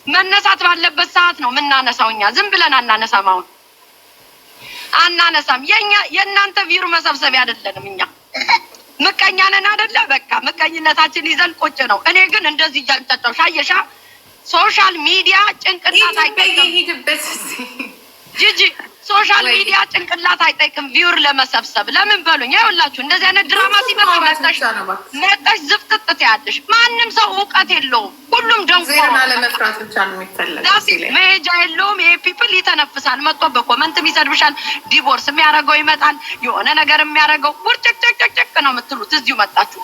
መነሳት ባለበት ሰዓት ነው ምናነሳው። እኛ ዝም ብለን አናነሳም። አሁን አናነሳም። የእናንተ ቪሩ መሰብሰቢያ አይደለንም እኛ ምቀኛ ነን አይደለ? በቃ ምቀኝነታችን ይዘን ቁጭ ነው። እኔ ግን እንደዚህ እያንጫጫው ሻየሻ ሶሻል ሚዲያ ጭንቅላት አይጠይቅም። ጂጂ ሶሻል ሚዲያ ጭንቅላት አይጠይቅም ቪውር ለመሰብሰብ። ለምን በሉኝ። ይኸውላችሁ እንደዚህ አይነት ድራማ ሲመጣ መጣሽ ዝፍጥጥ ያለሽ ማንም ሰው እውቀት የለውም። ሁሉም ደንቆሮ ለመፍራት ብቻ ነው የሚፈለግ። መሄጃ የለውም። ይሄ ፒፕል ይተነፍሳል። መጥቶ በኮመንት የሚሰድብሻል። ዲቮርስ የሚያደርገው ይመጣል። የሆነ ነገር የሚያደርገው ውርጭቅጭቅጭቅ ነው የምትሉት። እዚሁ መጣችሁ።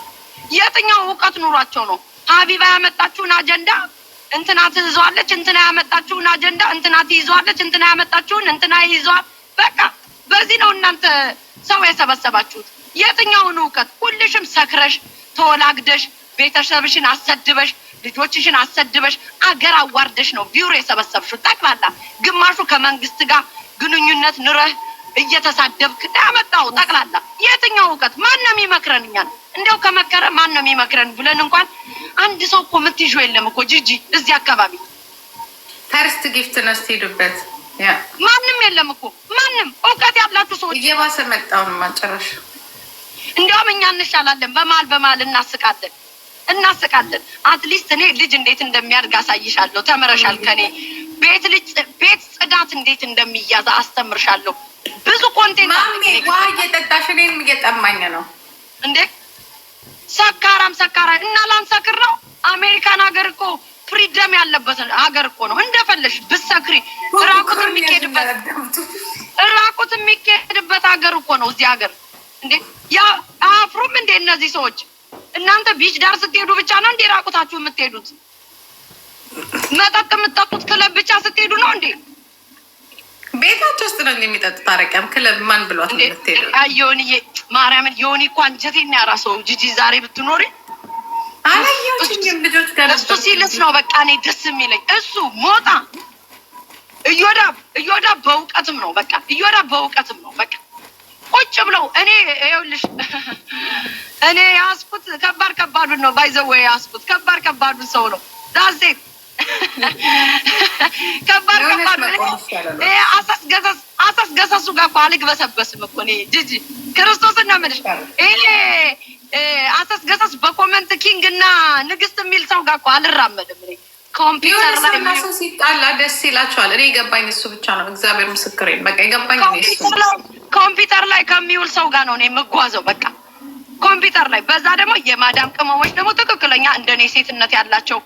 የትኛው እውቀት ኑሯቸው ነው? ሀቢባ ያመጣችሁን አጀንዳ እንትና ትይዘዋለች፣ እንትና ያመጣችሁን አጀንዳ እንትና ትይዘዋለች፣ እንትና ያመጣችሁን እንትና ይይዘዋል። በቃ በዚህ ነው እናንተ ሰው የሰበሰባችሁት። የትኛውን እውቀት? ሁልሽም ሰክረሽ ተወላግደሽ ቤተሰብሽን አሰድበሽ ልጆችሽን አሰድበሽ አገር አዋርደሽ ነው ቪውር የሰበሰብሽው ጠቅላላ። ግማሹ ከመንግስት ጋር ግንኙነት ንረህ እየተሳደብክ ያመጣው ጠቅላላ። የትኛው እውቀት? ማን ነው የሚመክረን? እኛን እንደው ከመከረ ማን ነው የሚመክረን ብለን እንኳን አንድ ሰው እኮ የምትይዥው የለም እኮ ጂጂ። እዚህ አካባቢ ፈርስት ጊፍት ነው ስትሄዱበት ማንም የለም እኮ ማንም። እውቀት ያላችሁ ሰዎች እየባሰ መጣውን ማጨረሻ። እንዲያውም እኛ እንሻላለን። በመሀል እናስቃለን። አትሊስት እኔ ልጅ እንዴት እንደሚያድግ አሳይሻለሁ። ተምረሻል ከኔ ቤት ጽዳት እንዴት እንደሚያዝ አስተምርሻለሁ። ብዙ ኮንቴንት ውሃ እየጠጣሽ እኔም እየጠማኝ ነው እንዴ። ሰካራም እና ላንሰክር ነው። አሜሪካን ሀገር እኮ ፍሪደም ያለበት ሀገር እኮ ነው። እንደፈለሽ ብትሰክሪ ራቁት የሚኬድበት ሀገር እኮ ነው እዚህ ሀገር። እንዴ ያ አፍሩም እንዴ እነዚህ ሰዎች? እናንተ ቢች ዳር ስትሄዱ ብቻ ነው እንዴ ራቁታችሁ የምትሄዱት? መጠጥ የምትጠጡት ክለብ ብቻ ስትሄዱ ነው እንዴ? ቤታቸው ውስጥ ነው የሚጠጡት። አረቂያም ክለብ ማን ብሏት ነው የምትሄዱ? ዮኒዬ ማርያምን ዮኒ እኮ አንጀቴን ያራሰው ጂጂ። ዛሬ ብትኖሪ አላየሁትም ልጆች ጋር እሱ ሲልስ ነው በቃ እኔ ደስ የሚለኝ እሱ ሞጣ እዮዳብ በእውቀትም ነው በቃ በእውቀትም ነው በቃ ቁጭ ብለው እኔ ይኸውልሽ እኔ ያስኩት ከባዱን ነው ባይዘው ያስኩት ከባዱን ሰው ነው ዳሴት ከባዱን አሳስገሰሱ ጋር እኮ አልግበሰበስም እኮ እኔ ጂጂ ክርስቶስን ነው የምልሽ። ይሄ አሳስገሰስ በኮመንት ኪንግ እና ንግስት የሚል ሰው ጋር እኮ አልራመድም እኔ። ኮምፒውተር ላይ ሰው ሲጣላ ደስ ይላቸዋል። እኔ የገባኝ እሱ ብቻ ነው። እግዚአብሔር ምስክሬን በቃ የገባኝ እሱ። ኮምፒውተር ላይ ከሚውል ሰው ጋር ነው እኔ የምጓዘው በቃ ኮምፒውተር ላይ። በዛ ደግሞ የማዳም ቅመሞች ደግሞ ትክክለኛ እንደኔ ሴትነት ያላቸው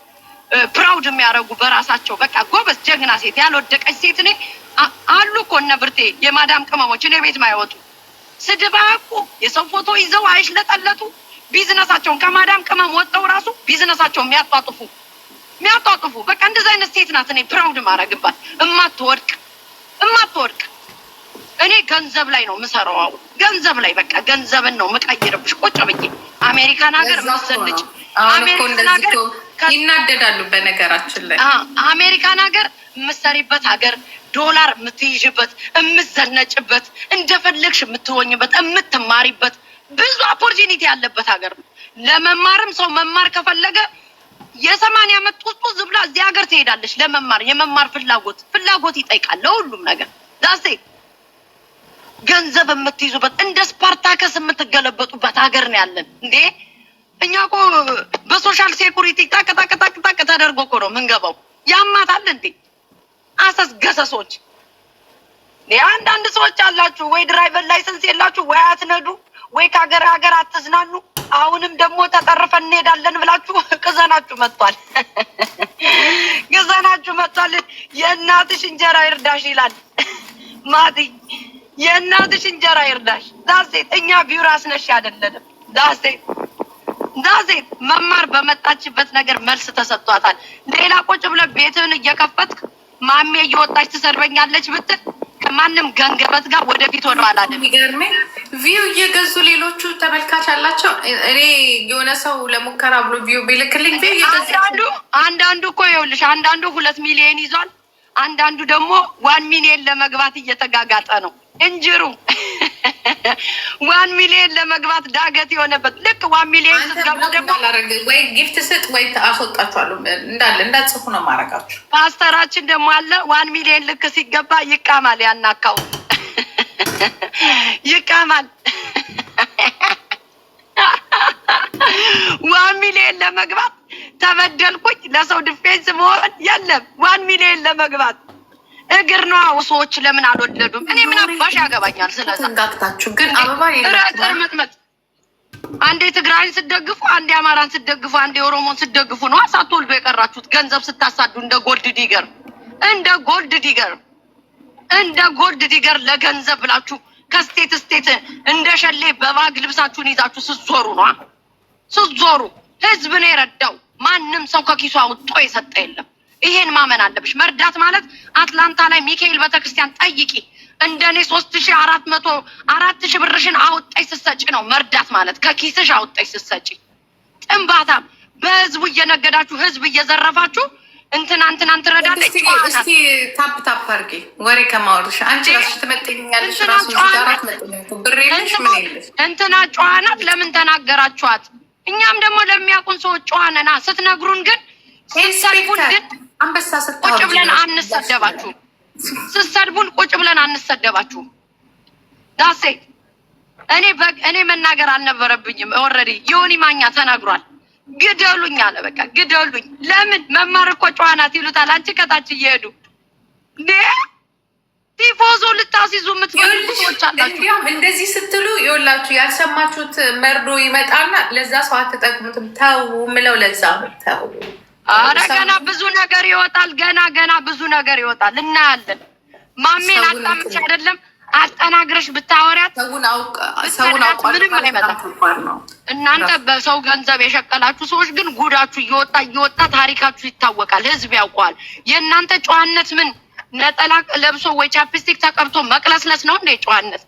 ፕራውድ የሚያደርጉ በራሳቸው በቃ ጎበዝ ጀግና ሴት ያልወደቀች ሴት እኔ አሉ እኮ እነ ብርቴ የማዳም ቅመሞች እኔ ቤት ማይወጡ ስድብ አያውቁ የሰው ፎቶ ይዘው አይሽለጠለጡ ቢዝነሳቸውን ከማዳም ቅመም ወጥተው ራሱ ቢዝነሳቸውን የሚያጧጥፉ በቃ እንደዚህ አይነት ሴት ናት እኔ ፕራውድ ማድረግባት። እማትወድቅ እኔ ገንዘብ ላይ ነው የምሰራው። አሁን ገንዘብ ላይ በቃ ገንዘብን ነው የምቀይርብሽ ቁጭ ብዬ። አሜሪካን ሀገር መሰልች አሜሪካን ሀገር ይናደዳሉ። በነገራችን ላይ አሜሪካን ሀገር የምትሰሪበት ሀገር ዶላር የምትይዥበት የምትዘነጭበት እንደፈለግሽ የምትሆኝበት የምትማሪበት ብዙ ኦፖርቹኒቲ ያለበት ሀገር ነው። ለመማርም ሰው መማር ከፈለገ የ80 ዓመት ጡት ዝብላ እዚህ ሀገር ትሄዳለች ለመማር። የመማር ፍላጎት ይጠይቃል ለሁሉም ነገር። ዳሴ ገንዘብ የምትይዙበት እንደ ስፓርታከስ የምትገለበጡበት ሀገር ነው ያለን እንዴ። እኛ እኮ በሶሻል ሴኩሪቲ ታቅ ተደርጎ እኮ ነው ምንገባው። ያማታል እንዴ አሳስገሰሶች። አንዳንድ ሰዎች አላችሁ ወይ ድራይቨር ላይሰንስ የላችሁ ወይ አትነዱ ወይ ከሀገር አትዝናኑ። አሁንም ደግሞ ተጠርፈን እንሄዳለን ብላችሁ ቅዘናችሁ መጥቷል። የእናትሽ እንጀራ ይርዳሽ ይላል ማቲ። የእናትሽ እንጀራ ይርዳሽ። ዳሴት እኛ ቢውር አስነሽ አይደለንም። ዳሴት መማር በመጣችበት ነገር መልስ ተሰጥቷታል። ሌላ ቁጭ ብለህ ቤትህን እየከፈትክ ማሜ እየወጣች ትሰድበኛለች ብትል ከማንም ገንገበት ጋር ወደፊት ወደኋላ አይደለም። የሚገርመኝ ቪው እየገዙ ሌሎቹ ተመልካች አላቸው። እኔ የሆነ ሰው ለሙከራ ብሎ ቪው ቢልክልኝ ቪው እየገዙ አንዳንዱ እኮ ይኸውልሽ አንዳንዱ 2 ሚሊዮን ይዟል። አንዳንዱ ደግሞ 1 ሚሊዮን ለመግባት እየተጋጋጠ ነው። እንጅሩ 1 ሚሊዮን ለመግባት ዳገት የሆነበት ልክ 1 ሚሊዮን ስትገቡ ደግሞ ወይ ጊፍት ስጥ ወይ አስወጣችኋለሁ እንዳለ እንዳጽፉ ነው ማረጋችሁ። ፓስተራችን ደግሞ አለ 1 ሚሊዮን ልክ ሲገባ ይቃማል፣ ያናካው ይቃማል። 1 ሚሊዮን ለመግባት ተበደልኩኝ። ለሰው ዲፌንስ መሆን የለም። 1 ሚሊዮን ለመግባት እግር ነው። ሰዎች ለምን አልወለዱም? እኔ ምን አባሽ ያገባኛል? ስለዛጋግታችሁ ግን አበባ ይላል። አንዴ ትግራይን ስደግፉ፣ አንዴ አማራን ስደግፉ፣ አንዴ ኦሮሞን ስደግፉ ነው ሳትወልዱ የቀራችሁት። ገንዘብ ስታሳዱ እንደ ጎልድ ዲገር እንደ ጎልድ ዲገር ለገንዘብ ብላችሁ ከስቴት ስቴት እንደ ሸሌ በባግ ልብሳችሁን ይዛችሁ ስትዞሩ ነው። ስትዞሩ ህዝብ ነው የረዳው። ማንም ሰው ከኪሱ አውጥቶ የሰጠ የለም። ይሄን ማመን አለብሽ። መርዳት ማለት አትላንታ ላይ ሚካኤል ቤተክርስቲያን ጠይቂ። እንደኔ 3400 4000 ብርሽን አውጣይ ስትሰጪ ነው መርዳት ማለት። ከኪስሽ አውጣይ ስትሰጪ። ጥንባታም በህዝቡ እየነገዳችሁ ህዝብ እየዘረፋችሁ እንትን ትረዳለች። እስቲ ታፕ አርጊ። ወሬ ከማወርሽ አንቺ ራስሽ ትመጥኛለሽ። ራሱ ዳራት ብሬልሽ ምን ይልሽ እንትና ጨዋናት ለምን ተናገራችኋት? እኛም ደግሞ ለሚያውቁን ሰዎች ጨዋነና ስትነግሩን ግን ስትሰድቡን ግን ቁጭ ብለን አንሰደባችሁ። ስትሰድቡን ቁጭ ብለን አንሰደባችሁ። ዳሴ እኔ መናገር አልነበረብኝም። ኦልሬዲ ዮኒ ማኛ ተናግሯል። ግደሉኝ አለ። በቃ ግደሉኝ። ለምን መማር እኮ ጨዋናት ይሉታል። አንቺ ከታች እየሄዱ ቲፎዞ ልታስይዙ የምትፈልጉ ሰዎች አላችሁ። እንደዚህ ስትሉ ይኸውላችሁ ያልሰማችሁት መርዶ ይመጣና ለዛ ሰው አትጠቅሙትም። ተው ምለው ለዛ ተው። አረ ገና ብዙ ነገር ይወጣል። ገና ብዙ ነገር ይወጣል። እናያለን። ማሜን አጣምጭ አይደለም አጠናግረሽ ብታወሪያት ሰውን ምንም አይመጣም። እናንተ በሰው ገንዘብ የሸቀላችሁ ሰዎች ግን ጉዳችሁ እየወጣ ታሪካችሁ ይታወቃል። ህዝብ ያውቀዋል። የእናንተ ጨዋነት ምን ነጠላ ለብሶ ወይ ቻፕስቲክ ተቀብቶ መቅለስለስ ነው እንዴ ጨዋነት?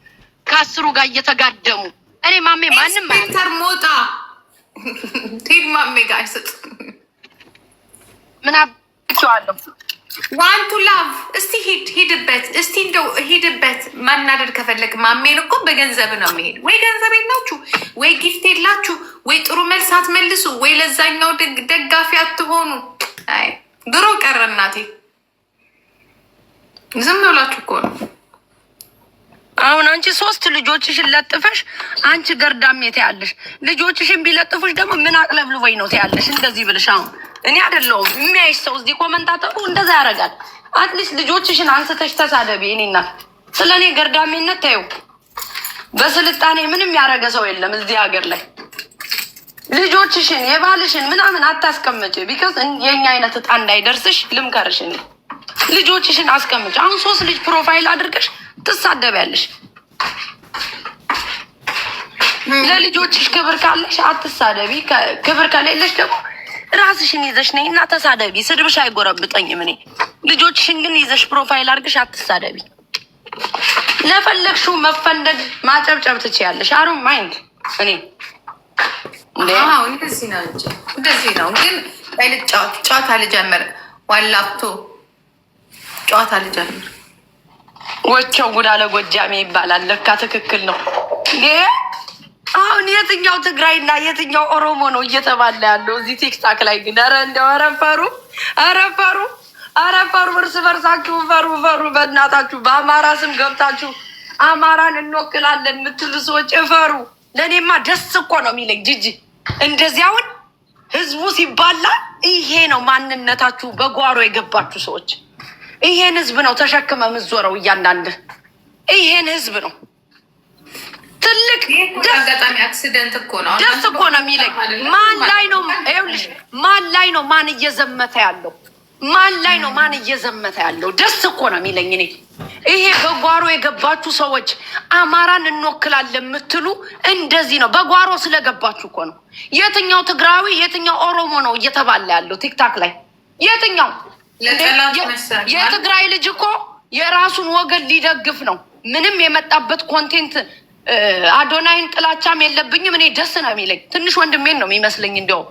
ከአስሩ ጋር እየተጋደሙ እኔ ማሜ ማንም ኢንስፔክተር ሞጣ ቲም ማሜ ጋር አይሰጥ ምን አብቻለሁ። ዋንቱ ላቭ እስቲ ሂድበት፣ እስቲ እንደው ሂድበት። ማናደድ ከፈለግ ማሜን እኮ በገንዘብ ነው የሚሄድ። ወይ ገንዘብ የላችሁ፣ ወይ ጊፍት የላችሁ፣ ወይ ጥሩ መልስ አትመልሱ፣ ወይ ለዛኛው ደጋፊ አትሆኑ። አይ ድሮ ቀረ እናቴ። ዝም ብላችሁ እኮ ነው። አሁን አንቺ 3 ልጆችሽን ለጥፈሽ አንቺ ገርዳሜ ትያለሽ። ልጆችሽን ቢለጥፉሽ ደግሞ ምን አቅለብልበኝ ነው ትያለሽ። እንደዚህ ብልሽ አሁን እኔ አይደለሁም የሚያይሽ ሰው እዚህ ኮመንታተሩ እንደዛ ያደርጋል። አትሊስት ልጆችሽን አንስተሽ ተሳደቢ። እኔና ስለ እኔ ገርዳሜነት ታዩ። በስልጣኔ ምንም ያደረገ ሰው የለም እዚህ ሀገር ላይ። ልጆችሽን የባልሽን ምናምን አታስቀምጭ። ቢካዝ የኛ አይነት እጣ እንዳይደርስሽ ልምከርሽ። እኔ ልጆችሽን አስቀምጭ። አሁን 3 ልጅ ፕሮፋይል አድርገሽ ትሳደቢያለሽ። ለልጆችሽ ክብር ካለሽ አትሳደቢ። ክብር ከሌለሽ ደግሞ ራስሽን ይዘሽ ነይ እና ተሳደቢ። ስድብሽ አይጎረብጠኝም። እኔ ልጆችሽን ግን ይዘሽ ፕሮፋይል አድርገሽ አትሳደቢ። ለፈለግሽው መፈንደድ ማጨብጨብ ትችያለሽ። አሩ ማይንድ እኔ እንደዚህ ነው እንጂ እንደዚህ ነው። ግን ጨዋታ ልጀምር። ዋላፕቶ ጨዋታ ልጀምር። ወቸው ጉዳ ለጎጃሜ ይባላል። ለካ ትክክል ነው። አሁን የትኛው ትግራይና የትኛው ኦሮሞ ነው እየተባለ ያለው እዚህ ቲክታክ ላይ? ግን ኧረ እንደው አረፈሩ እርስ በርሳችሁ ፈሩ። በእናታችሁ በአማራ ስም ገብታችሁ አማራን እንወክላለን የምትሉ ሰዎች እፈሩ። ለእኔማ ደስ እኮ ነው የሚለኝ ጂጂ። እንደዚህ አሁን ህዝቡ ሲባላ ይሄ ነው ማንነታችሁ። በጓሮ የገባችሁ ሰዎች ይሄን ህዝብ ነው ተሸክመ ምዞረው። እያንዳንድ ይሄን ህዝብ ነው ትልቅ አጋጣሚ አክሲደንት እኮ ነው። ደስ እኮ ነው የሚለኝ። ማን ላይ ነው ይኸውልሽ፣ ማን ላይ ነው ማን እየዘመተ ያለው? ማን ላይ ነው ማን እየዘመተ ያለው? ደስ እኮ ነው የሚለኝ እኔ። ይሄ በጓሮ የገባችሁ ሰዎች አማራን እንወክላለን የምትሉ እንደዚህ ነው። በጓሮ ስለገባችሁ እኮ ነው። የትኛው ትግራዊ የትኛው ኦሮሞ ነው እየተባለ ያለው ቲክታክ ላይ? የትኛው የትግራይ ልጅ እኮ የራሱን ወገን ሊደግፍ ነው። ምንም የመጣበት ኮንቴንት አዶናይን ጥላቻም የለብኝም እኔ። ደስ ነው የሚለኝ። ትንሽ ወንድሜን ነው የሚመስለኝ። እንዲያው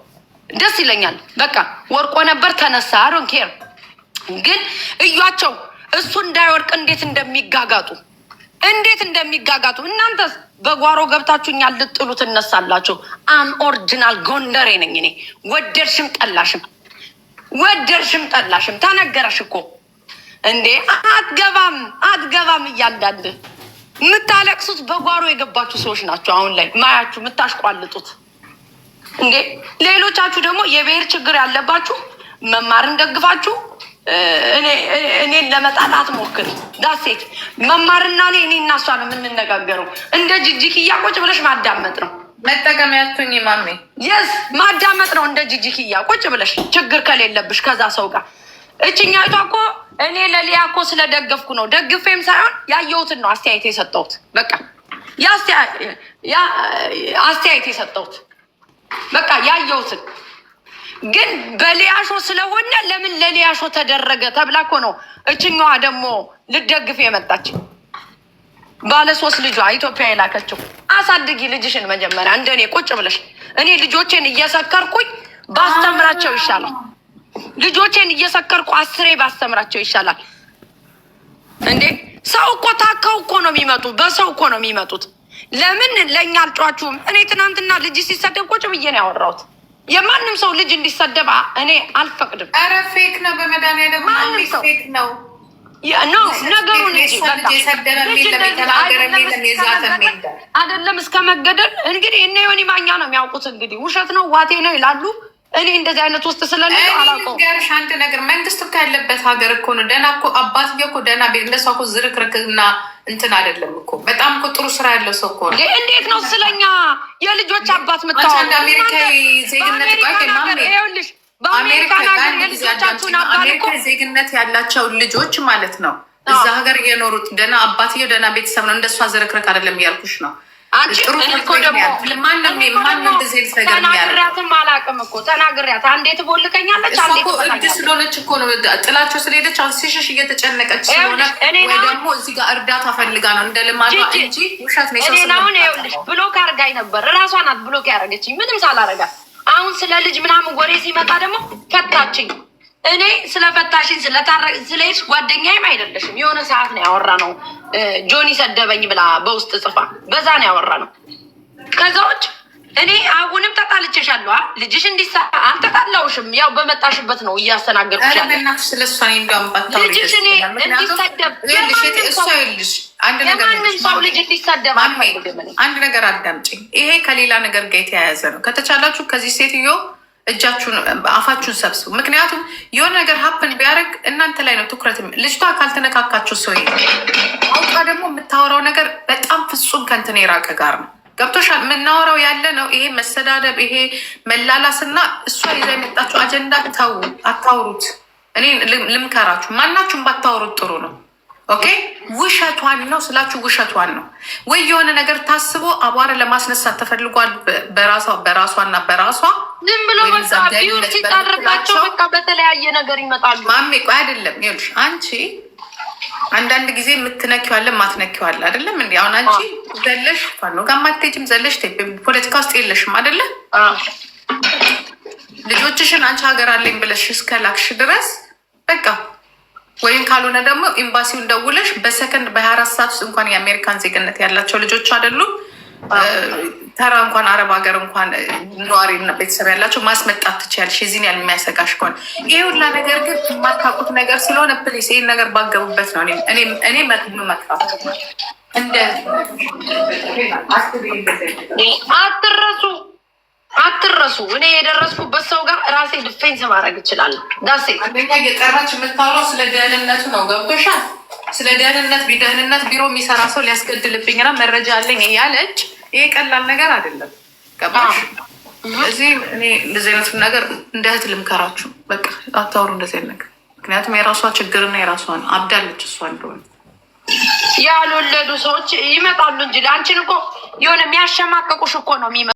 ደስ ይለኛል። በቃ ወርቆ ነበር ተነሳ። አሮን ኬር ግን እያቸው እሱ እንዳይወርቅ እንዴት እንደሚጋጋጡ እንዴት እንደሚጋጋጡ እናንተስ በጓሮ ገብታችሁ እኛን ልጥሉ ትነሳላችሁ። አም ኦሪጂናል ጎንደሬ ነኝ እኔ። ወደድሽም ጠላሽም ተነገረሽ እኮ እንዴ። አትገባም እያንዳንድ የምታለቅሱት በጓሮ የገባችሁ ሰዎች ናቸው። አሁን ላይ ማያችሁ የምታሽቋልጡት እንዴ። ሌሎቻችሁ ደግሞ የብሔር ችግር ያለባችሁ መማርን ደግፋችሁ እኔን ለመጣላት ሞክር። ዳሴት መማርና እኔ እና እሷ ነው የምንነጋገረው። እንደ ጅጅክያ ቁጭ ብለሽ ማዳመጥ ነው መጠቀሚያቱኝ ማሜ። የስ ማዳመጥ ነው እንደ ጅጅክያ ቁጭ ብለሽ ችግር ከሌለብሽ ከዛ ሰው ጋር። እችኛይቷ እኮ እኔ ለሊያ እኮ ስለደገፍኩ ነው፣ ደግፌም ሳይሆን ያየሁትን ነው አስተያየት የሰጠሁት። በቃ አስተያየት የሰጠሁት በቃ ያየሁትን። ግን በሊያሾ ስለሆነ ለምን ለሊያሾ ተደረገ ተብላ እኮ ነው እችኛዋ ደግሞ ልደግፍ የመጣች ባለ 3 ልጇ ኢትዮጵያ የላከችው። አሳድጊ ልጅሽን መጀመሪያ እንደኔ ቁጭ ብለሽ። እኔ ልጆቼን እየሰከርኩኝ ባስተምራቸው ይሻላል። ልጆቼን እየሰከርኩ 10 ባስተምራቸው ይሻላል እንዴ። ሰው እኮ ታከው እኮ ነው የሚመጡ፣ በሰው እኮ ነው የሚመጡት። ለምን ለእኛ አልጫችሁም? እኔ ትናንትና ልጅ ሲሰደብ ቁጭ ብዬ ነው ያወራሁት። የማንም ሰው ልጅ እንዲሰደብ እኔ አልፈቅድም። ኧረ ፌክ ነው በመድኃኒዓለም ማንም ሰው ፌክ ነው ነገሩን አይደለም እስከ መገደል። እንግዲህ እነ ዮኒ ማኛ ነው የሚያውቁት። እንግዲህ ውሸት ነው ዋቴ ነው ይላሉ። እኔ እንደዚህ አይነት ውስጥ ስለሌለው አላውቀውም። ገርሽ አንድ ነገር መንግስት እኮ ያለበት ሀገር እኮ ነው። ደህና እኮ አባትዬ እኮ ደህና ቤት እንደሷ እኮ ዝርክርክና እንትን አይደለም እኮ። በጣም እኮ ጥሩ ስራ ያለው ሰው እኮ ነው። እንዴት ነው ስለኛ የልጆች አባት ምታወቅ? አሜሪካዊ ዜግነት ይኸውልሽ፣ በአሜሪካ ሀገር የልጆቻችሁን አባት እኮ ዜግነት ያላቸው ልጆች ማለት ነው እዛ ሀገር እየኖሩት ደህና አባትዬው ደህና ቤተሰብ ነው። እንደሷ ዝርክርክ አይደለም እያልኩሽ ነው። ተናግሪያትም አላውቅም እኮ ተናግሪያት። አንዴ ትቦልቀኛለች፣ አንዴ እብድ ስለሆነች እኮ ነው ጥላቸው ስለሄደች አሁን ሲሸሽ እየተጨነቀች ስለሆነ ወይ ደግሞ እዚህ ጋር እርዳታ ፈልጋ ነው እንደ ልማዷ እንጂ ውሸት ነው። እኔን አሁን ይኸውልሽ ብሎክ አድርጋኝ ነበር። እራሷ ናት ብሎክ ያደረገችኝ ምንም ሳላረጋት። አሁን ስለ ልጅ ምናምን ወሬ ሲመጣ ደግሞ ፈታችኝ። እኔ ስለፈታሽኝ ስለሄድሽ ጓደኛዬም አይደለሽም። የሆነ ሰዓት ነው ያወራ ነው ጆኒ ሰደበኝ ብላ በውስጥ ጽፋ በዛ ነው ያወራ ነው። ከዛ ውጭ እኔ አሁንም ተጣልቼሻለሁ። ልጅሽ አልተጣላሁሽም። ያው በመጣሽበት ነው እያስተናገርኩሻለሁ። ልጅሽ እኔ እንዲሰደብ የማንም ሰው ልጅ እንዲሰደብ አንድ ነገር አዳምጪኝ። ይሄ ከሌላ ነገር ጋር የተያያዘ ነው። ከተቻላችሁ ከዚህ ሴትዮ እጃችሁን አፋችሁን ሰብስቡ። ምክንያቱም የሆነ ነገር ሀፕን ቢያደርግ እናንተ ላይ ነው ትኩረት። ልጅቷ ካልተነካካችሁ ሰው አውቃ ደግሞ የምታወራው ነገር በጣም ፍጹም ከንትን የራቀ ጋር ነው። ገብቶሻል? የምናወራው ያለ ነው ይሄ መሰዳደብ፣ ይሄ መላላስ እና እሷ ይዛ የመጣችሁ አጀንዳ ተው፣ አታውሩት። እኔ ልምከራችሁ፣ ማናችሁም ባታወሩት ጥሩ ነው። ኦኬ ውሸቷን ነው ስላችሁ፣ ውሸቷን ነው ወይ የሆነ ነገር ታስቦ አቧራ ለማስነሳት ተፈልጓል። በራሷና በራሷ ዝም ብሎ ቢውር ሲታረቃቸው በቃ በተለያየ ነገር ይመጣሉ። ማሜ ቆይ አይደለም ይኸውልሽ፣ አንቺ አንዳንድ ጊዜ የምትነኪዋለን ማትነኪዋለ አይደለም እንዲ። አሁን አንቺ ዘለሽ ፋኖ ጋር ማትሄጂም ዘለሽ ፖለቲካ ውስጥ የለሽም አይደለ? ልጆችሽን አንቺ ሀገር አለኝ ብለሽ እስከላክሽ ድረስ በቃ ወይም ካልሆነ ደግሞ ኤምባሲውን ደውለሽ በሰከንድ በ24 ሰዓት ውስጥ እንኳን የአሜሪካን ዜግነት ያላቸው ልጆች አይደሉም ተራ እንኳን አረብ ሀገር እንኳን ነዋሪ ቤተሰብ ያላቸው ማስመጣት ትችያለሽ። የዚህን ያህል የሚያሰጋሽ ከሆነ ይሄ ሁላ ነገር ግን የማታውቁት ነገር ስለሆነ ፕሊስ ይህን ነገር ባገቡበት ነው እኔ መክራት። አትረሱ። እኔ የደረስኩበት ሰው ጋር ራሴ ዲፌንስ ማድረግ እችላለሁ። ዳሴ አንደኛ የጠራች የምታወራው ስለ ደህንነቱ ነው። ገብቶሻል? ስለ ደህንነት ቢሮ የሚሰራ ሰው ሊያስገድልብኝና መረጃ አለኝ እያለች ይሄ ቀላል ነገር አይደለም። ገባሽ? እዚህ እኔ እንደዚህ አይነቱ ነገር እንደ እህት ልምከራችሁ፣ በቃ አታውሩ እንደዚህ አይነት ነገር። ምክንያቱም የራሷ ችግርና የራሷ ነው። አብዳለች እሷ እንደሆነ ያልወለዱ ሰዎች ይመጣሉ እንጂ ለአንቺን እኮ የሆነ የሚያሸማቀቁሽ እኮ ነው የሚመ